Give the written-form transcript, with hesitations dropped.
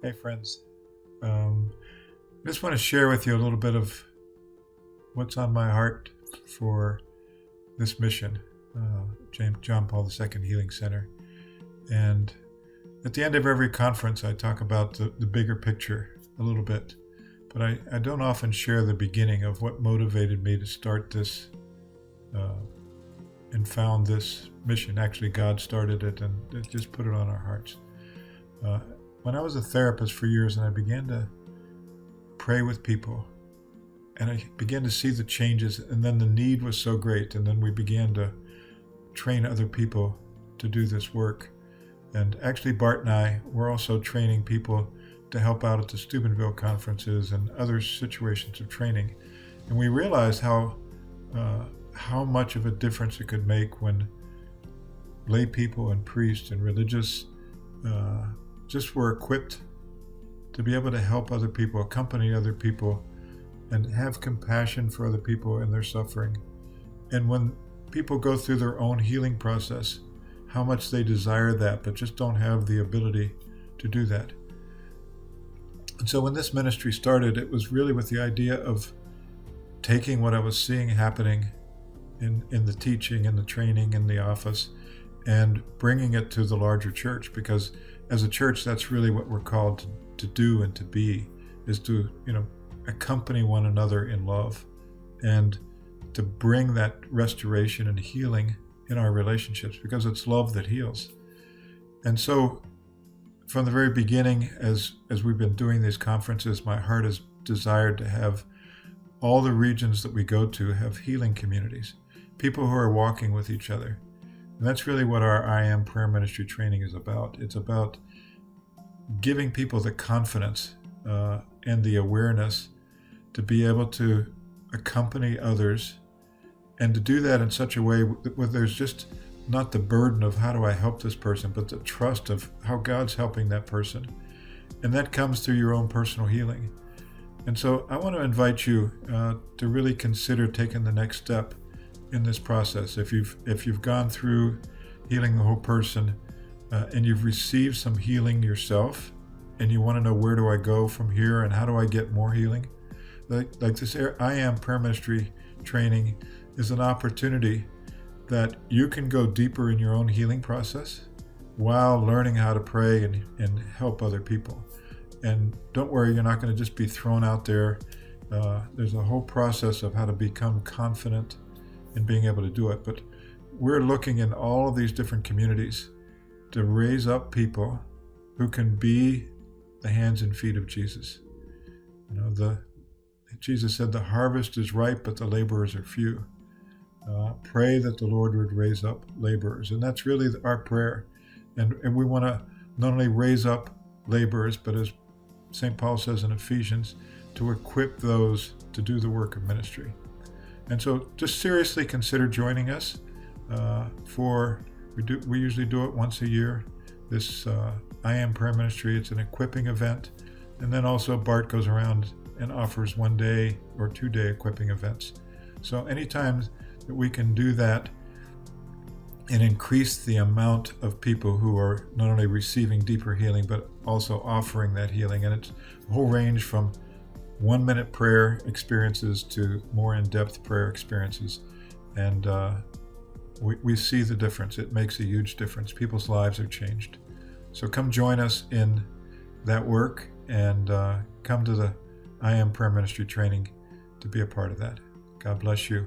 Hey, friends. I just want to share with you a little bit of what's on my heart for this mission, John Paul II Healing Center. And at the end of every conference, I talk about the bigger picture a little bit. But I don't often share the beginning of what motivated me to start this and found this mission. Actually, God started it and just put it on our hearts. When I was a therapist for years and I began to pray with people and I began to see the changes, and then the need was so great, and then we began to train other people to do this work. And actually Bart and I were also training people to help out at the Steubenville conferences and other situations of training. And we realized how much of a difference it could make when lay people and priests and religious just were equipped to be able to help other people, accompany other people, and have compassion for other people in their suffering. And when people go through their own healing process, how much they desire that, but just don't have the ability to do that. And so when this ministry started, it was really with the idea of taking what I was seeing happening in the teaching and the training in the office and bringing it to the larger church, because as a church, that's really what we're called to do and to be, is to, accompany one another in love and to bring that restoration and healing in our relationships, because it's love that heals. And so from the very beginning, as we've been doing these conferences, my heart has desired to have all the regions that we go to have healing communities, people who are walking with each other. And that's really what our I Am Prayer Ministry training is about. It's about giving people the confidence and the awareness to be able to accompany others, and to do that in such a way where there's just not the burden of how do I help this person, but the trust of how God's helping that person. And that comes through your own personal healing. And so I want to invite you to really consider taking the next step in this process. If you've gone through healing the whole person and you've received some healing yourself, and you want to know, where do I go from here and how do I get more healing? Like this I Am Prayer Ministry training is an opportunity that you can go deeper in your own healing process while learning how to pray and help other people. And don't worry, you're not going to just be thrown out there. There's a whole process of how to become confident in being able to do it. But we're looking in all of these different communities to raise up people who can be the hands and feet of Jesus. Jesus said the harvest is ripe, but the laborers are few. Pray that the Lord would raise up laborers. And that's really our prayer. And we want to not only raise up laborers, but as St. Paul says in Ephesians, to equip those to do the work of ministry. And so just seriously consider joining us we usually do it once a year. This I Am Prayer Ministry, it's an equipping event. And then also Bart goes around and offers 1 day or 2 day equipping events. So anytime that we can do that and increase the amount of people who are not only receiving deeper healing, but also offering that healing. And it's a whole range from 1-minute prayer experiences to more in-depth prayer experiences. And we see the difference. It makes a huge difference. People's lives are changed. So come join us in that work, and come to the I Am Prayer Ministry training to be a part of that. God bless you.